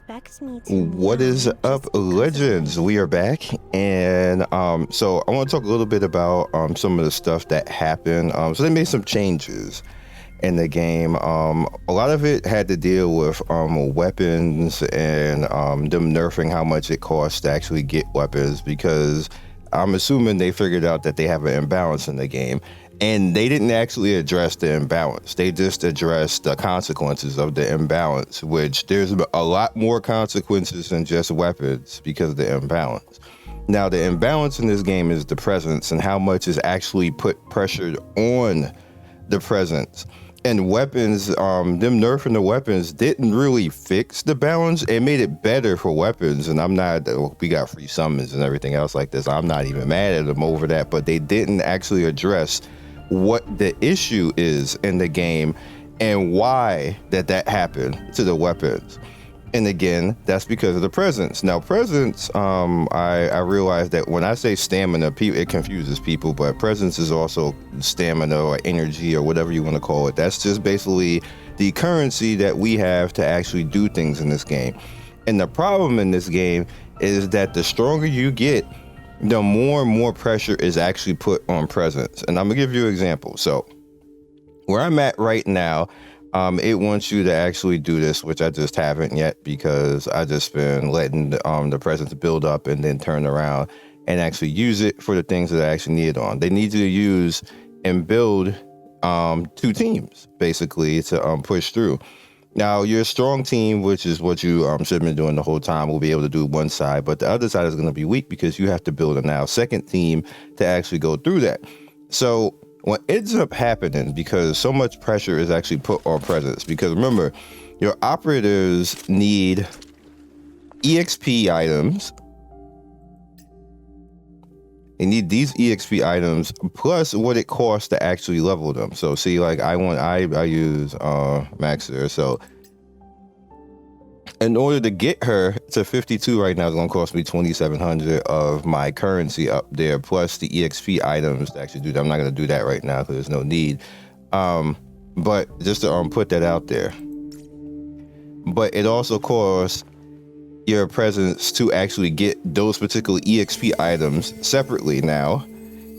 expects me to. What is up, legends? We are back, and so I want to talk a little bit about some of the stuff that happened. So they made some changes in the game. A lot of it had to deal with weapons and them nerfing how much it costs to actually get weapons, because I'm assuming they figured out that they have an imbalance in the game. And they didn't actually address the imbalance. They just addressed the consequences of the imbalance, which there's a lot more consequences than just weapons because of the imbalance. Now, the imbalance in this game is the presence and how much is actually put pressure on the presence. And weapons, them nerfing the weapons didn't really fix the balance. It made it better for weapons. And we got free summons and everything else like this. I'm not even mad at them over that, but they didn't actually address what the issue is in the game and why that happened to the weapons. And again, that's because of the presence. Now, presence, I realized that when I say stamina, it confuses people, but presence is also stamina or energy or whatever you want to call it. That's just basically the currency that we have to actually do things in this game. And the problem in this game is that the stronger you get, the more and more pressure is actually put on presence. And I'm gonna give you an example. So where I'm at right now, it wants you to actually do this, which I just haven't yet because I just been letting the presence build up and then turn around and actually use it for the things that I actually need it on. They need you to use and build 2 teams basically to push through. Now, your strong team, which is what you should have been doing the whole time, will be able to do one side, but the other side is going to be weak because you have to build a now second team to actually go through that. So what ends up happening, because so much pressure is actually put on presence, because remember, your operatives need EXP items. They need these EXP items plus what it costs to actually level them. So see, like I use Maxer. So in order to get her to 52 right now, it's gonna cost me 2,700 of my currency up there, plus the EXP items to actually do that. I'm not gonna do that right now because there's no need. But just to put that out there. But it also costs your presence to actually get those particular EXP items separately. Now,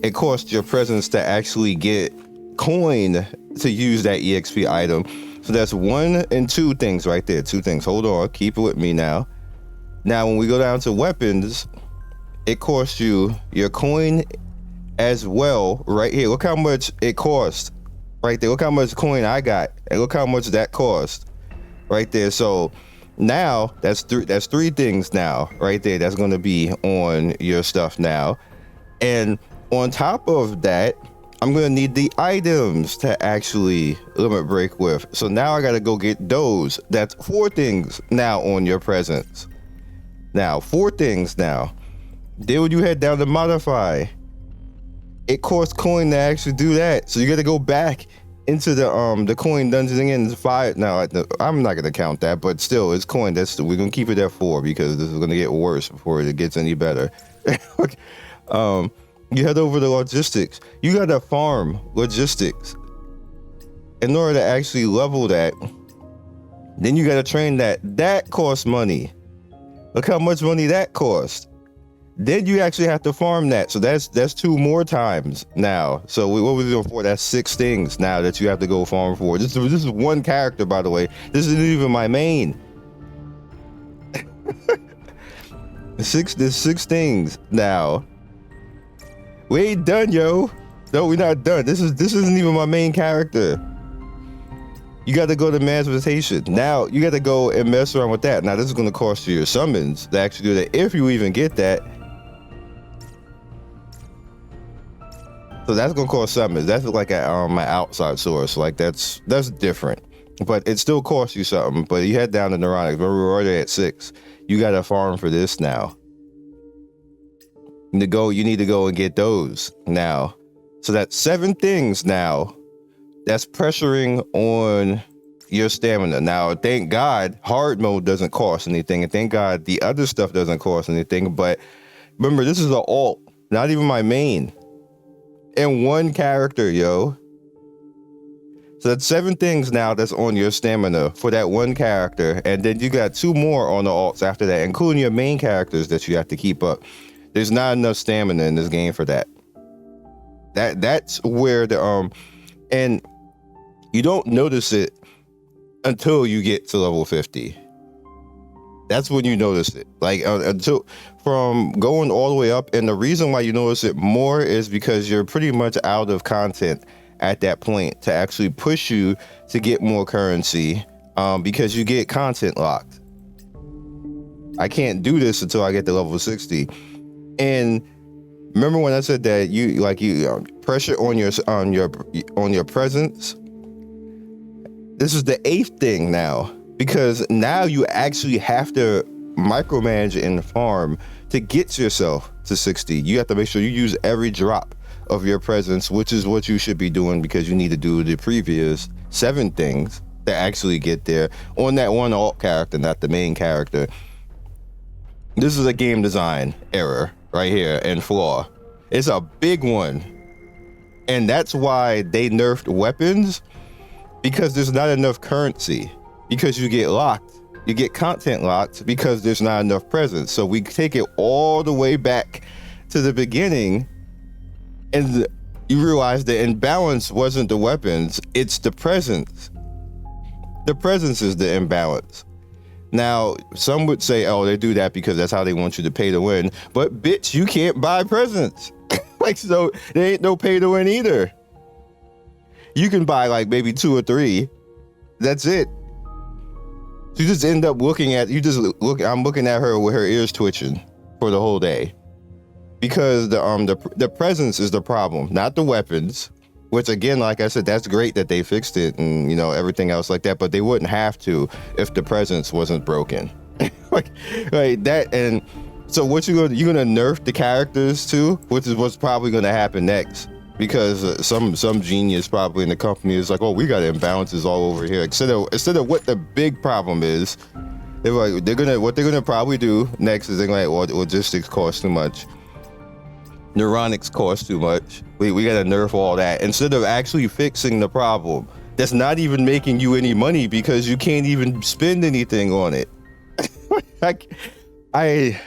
it costs your presence to actually get coin to use that EXP item. So that's 1 and 2 things right there. 2 things. Hold on. Keep it with me now. Now, when we go down to weapons, it costs you your coin as well right here. Look how much it costs right there. Look how much coin I got. And look how much that cost right there. So now that's 3 things now right there. That's going to be on your stuff now. And on top of that, I'm going to need the items to actually limit break with. So now I got to go get those. That's 4 things now on your presence. Now 4 things now. Then when you head down to modify, it costs coin to actually do that. So you got to go back into the coin dungeon again. 5. Now I'm not gonna count that, but still, it's coin. We're gonna keep it at 4 because this is gonna get worse before it gets any better. You head over to logistics. You gotta farm logistics in order to actually level that. Then you gotta train that. That costs money. Look how much money that costs. Then you actually have to farm that. So that's 2 more times now. So what was it doing for? That's 6 things now that you have to go farm for. This is 1 character, by the way. This isn't even my main. There's 6 things now. We ain't done, yo. No, we're not done. This isn't even my main character. You got to go to manifestation. Now you got to go and mess around with that. Now this is going to cost you your summons to actually do that, if you even get that. So that's gonna cost summons. That's like my outside source. Like that's different, but it still costs you something. But you head down to Neuronics. Remember, we're already at 6. You got to farm for this now. You need to go and get those now. So that's 7 things now. That's pressuring on your stamina. Now, thank God, hard mode doesn't cost anything, and thank God the other stuff doesn't cost anything. But remember, this is an alt, not even my main. And 1 character, yo. So that's 7 things now that's on your stamina for that one character. And then you got 2 more on the alts after that, including your main characters that you have to keep up. There's not enough stamina in this game for that. That's where the and you don't notice it until you get to level 50. That's when you notice it. Like until from going all the way up, and the reason why you notice it more is because you're pretty much out of content at that point to actually push you to get more currency, because you get content locked. I can't do this until I get to level 60. And remember when I said that you pressure on your presence? This is the 8th thing now, because now you actually have to micromanage and farm to get yourself to 60. You have to make sure you use every drop of your presence, which is what you should be doing, because you need to do the previous 7 things to actually get there on that one alt character, not the main character. This is a game design error right here and flaw. It's a big one. And that's why they nerfed weapons, because there's not enough currency, because you get locked. You get content locked because there's not enough presence. So we take it all the way back to the beginning, and you realize the imbalance wasn't the weapons, it's the presence. The presence is the imbalance. Now, some would say, oh, they do that because that's how they want you to pay to win. But bitch, you can't buy presents. Like, so there ain't no pay to win either. You can buy like maybe 2 or 3. That's it. You just end up looking at, I'm looking at her with her ears twitching for the whole day. Because the presence is the problem, not the weapons. Which again, like I said, that's great that they fixed it and everything else like that, but they wouldn't have to if the presence wasn't broken. like that. And so what you're gonna nerf the characters too, which is what's probably gonna happen next, because some genius probably in the company is like, oh, we got imbalances all over here. Instead of what the big problem is, what they're gonna probably do next is they're like, well, logistics cost too much. Neuronics cost too much. We gotta nerf all that instead of actually fixing the problem. That's not even making you any money because you can't even spend anything on it. I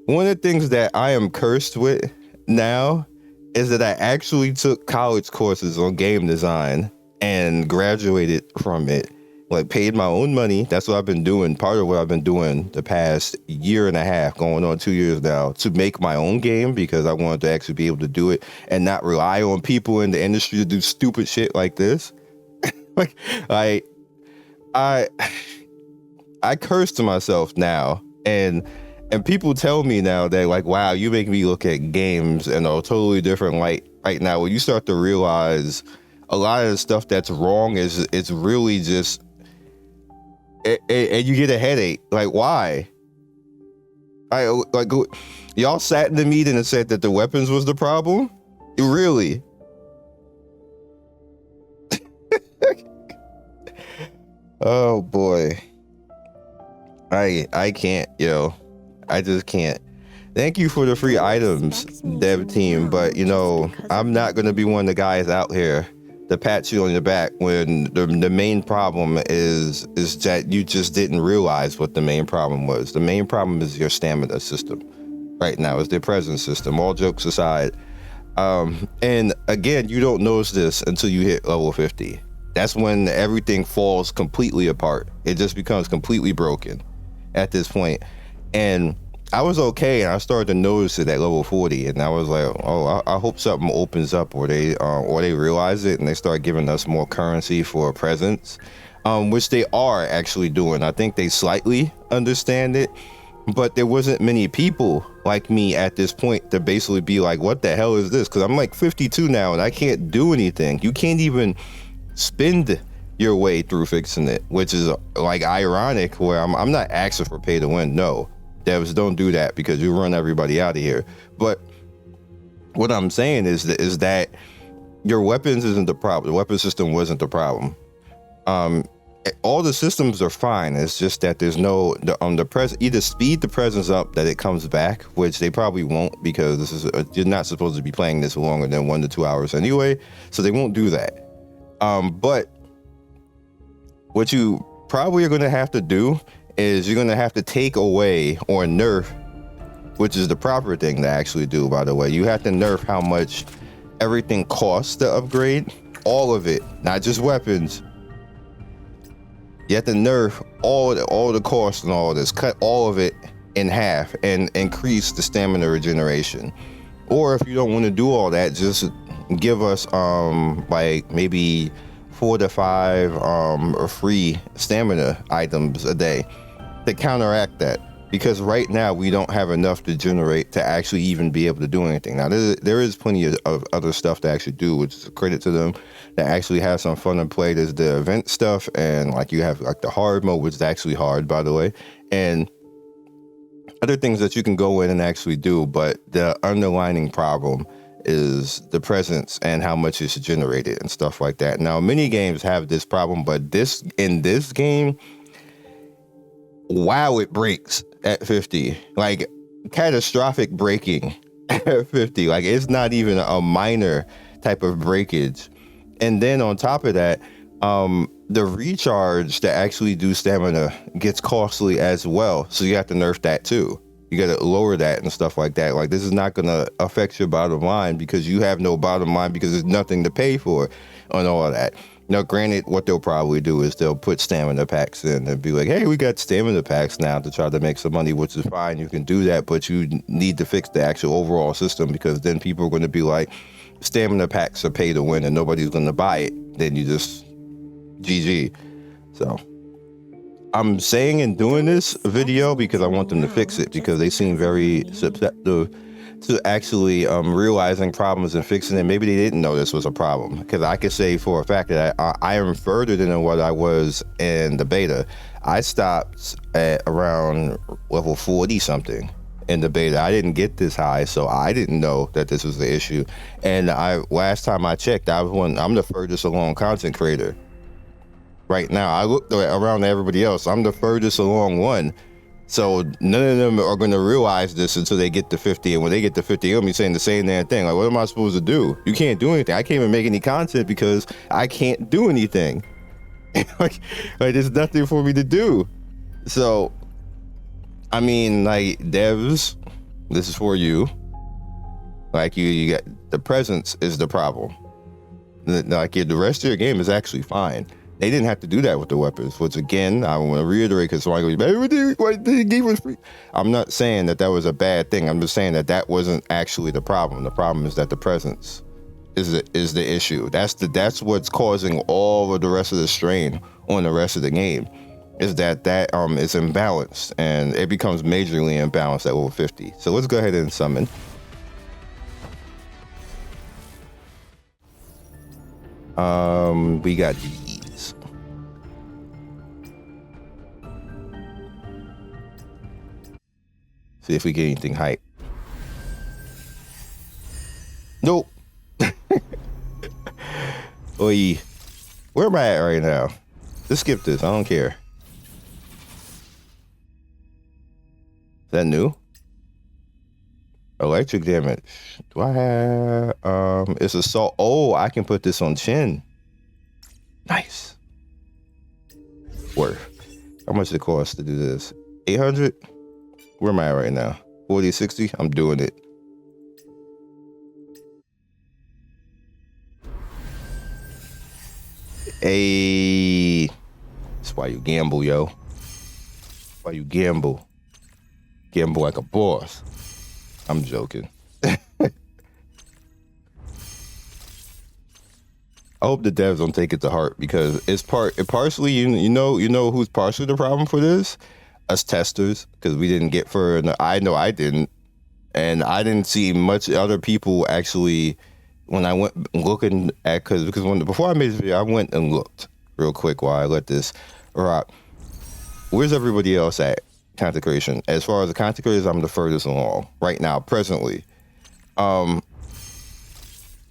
one of the things that I am cursed with now is that I actually took college courses on game design and graduated from it. Like, paid my own money. That's what I've been doing. Part of what I've been doing the past 1.5 years, going on 2 years now, to make my own game, because I wanted to actually be able to do it and not rely on people in the industry to do stupid shit like this. I curse to myself now, and people tell me now that, like, wow, you make me look at games in a totally different light right now. When you start to realize a lot of the stuff that's wrong it's really just, and you get a headache. Like, why? Y'all sat in the meeting and said that the weapons was the problem? Really? Oh boy. I can't, I just can't. Thank you for the free items, dev team, but I'm not gonna be one of the guys out here to pat you on your back when the main problem is that you just didn't realize what the main problem was. The main problem is your stamina system right now, is their presence system, all jokes aside. And again, you don't notice this until you hit level 50. That's when everything falls completely apart. It just becomes completely broken at this point. And I was okay, and I started to notice it at level 40, and I was like, oh, I hope something opens up, or they realize it and they start giving us more currency for presence, which they are actually doing. I think they slightly understand it, but there wasn't many people like me at this point to basically be like, what the hell is this? Because I'm like 52 now, and I can't do anything. You can't even spend your way through fixing it, which is like ironic, where I'm not asking for pay to win. No, devs, don't do that, because you run everybody out of here. But what I'm saying is that your weapons isn't the problem. The weapon system wasn't the problem. All the systems are fine. It's just that there's no either speed the presence up that it comes back, which they probably won't, because you're not supposed to be playing this longer than 1 to 2 hours anyway, so they won't do that. But what you probably are going to have to do is you're going to have to take away or nerf, which is the proper thing to actually do, by the way. You have to nerf how much everything costs to upgrade. All of it, not just weapons. You have to nerf all the costs and all of this. Cut all of it in half and increase the stamina regeneration. Or if you don't want to do all that, just give us like maybe 4 to 5 free stamina items a day to counteract that, because right now we don't have enough to generate to actually even be able to do anything. Now there is plenty of other stuff to actually do, which is a credit to them, that actually have some fun and play. There's the event stuff, and like you have like the hard mode, which is actually hard, by the way, and other things that you can go in and actually do. But the underlining problem is the presence and how much is generated and stuff like that. Now, many games have this problem, but in this game, wow, it breaks at 50. Like, catastrophic breaking at 50. Like, it's not even a minor type of breakage. And then on top of that, the recharge to actually do stamina gets costly as well. So you have to nerf that too. You got to lower that and stuff like that. Like, this is not going to affect your bottom line, because you have no bottom line, because there's nothing to pay for on all of that. Now, granted, what they'll probably do is they'll put stamina packs in and be like, hey, we got stamina packs now to try to make some money, which is fine. You can do that, but you need to fix the actual overall system, because then people are going to be like, stamina packs are pay to win and nobody's going to buy it. Then you just GG. So I'm saying and doing this video because I want them to fix it, because they seem very susceptible to actually realizing problems and fixing it. Maybe they didn't know this was a problem, because I could say for a fact that I am further than what I was in the beta. I stopped at around level 40 something in the beta. I didn't get this high, so I didn't know that this was the issue. And last time I checked, I'm the furthest along content creator right now. I looked around at everybody else. I'm the furthest along one. So none of them are going to realize this until they get to 50. And when they get to 50, they'll be saying the same damn thing. Like, what am I supposed to do? You can't do anything. I can't even make any content because I can't do anything. like, there's nothing for me to do. So, I mean, like, devs, this is for you. Like, you got the presence is the problem. Like, the rest of your game is actually fine. They didn't have to do that with the weapons, which, again, I want to reiterate, because somebody goes, the game was free. I'm not saying that was a bad thing. I'm just saying that wasn't actually the problem. The problem is that the presence is the issue. That's what's causing all of the rest of the strain on the rest of the game, is that is imbalanced, and it becomes majorly imbalanced at level 50. So let's go ahead and summon. We got these. See if we get anything hype. Nope. Oi. Where am I at right now? Just skip this. I don't care. Is that new? Electric damage. Do I have it's assault? Oh, I can put this on chin. Nice. Worth. How much it costs to do this? 800? Where am I at right now? 40, 60? I'm doing it. Hey. That's why you gamble, yo. That's why you gamble. Gamble like a boss. I'm joking. I hope the devs don't take it to heart, because it's partially, you know who's partially the problem for this? Us testers, because we didn't get I know I didn't, and I didn't see much other people actually when I went looking at, because before I made this video, I went and looked real quick while I let this rock. Where's everybody else at content creation? As far as the content creators, I'm the furthest along right now, presently.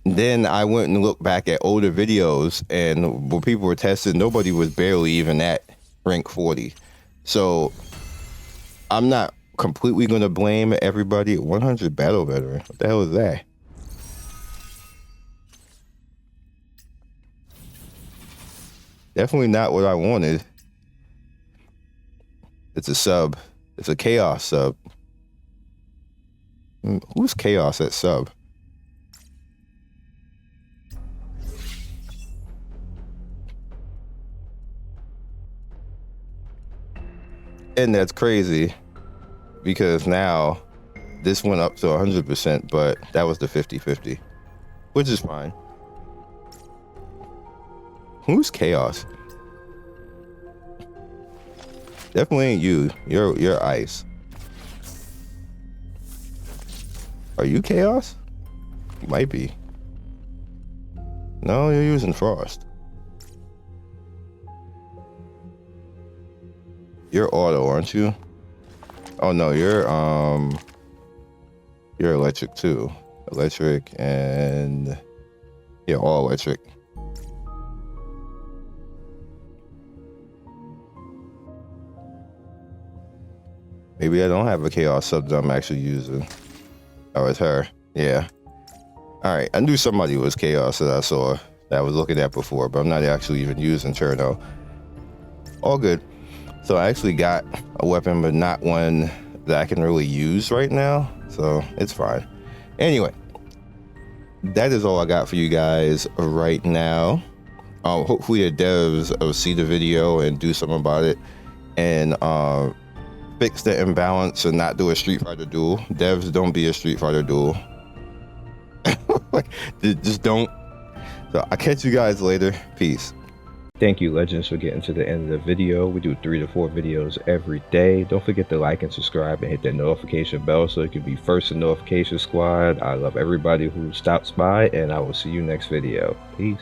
Then I went and looked back at older videos, and when people were tested, nobody was barely even at rank 40. So I'm not completely going to blame everybody. 100 battle veteran. What the hell is that? Definitely not what I wanted. It's a sub. It's a chaos sub. Who's chaos at sub? And that's crazy because now this went up to 100%, but that was the 50-50, which is fine. Who's chaos? Definitely ain't you. You're ice. Are you chaos? You might be. No, you're using frost. You're auto, aren't you? Oh no, you're electric too. Electric and yeah, all electric. Maybe I don't have a chaos sub that I'm actually using. Oh, it's her. Yeah. All right. I knew somebody was chaos that I saw that I was looking at before, but I'm not actually even using Cherno. All good. So I actually got a weapon, but not one that I can really use right now. So it's fine. Anyway, that is all I got for you guys right now. Hopefully the devs will see the video and do something about it and fix the imbalance and not do a Street Fighter duel. Devs, don't be a Street Fighter duel. Just don't. So I'll catch you guys later. Peace. Thank you, Legends, for getting to the end of the video. We do 3 to 4 videos every day. Don't forget to like and subscribe and hit that notification bell so you can be first in notification squad. I love everybody who stops by, and I will see you next video. Peace.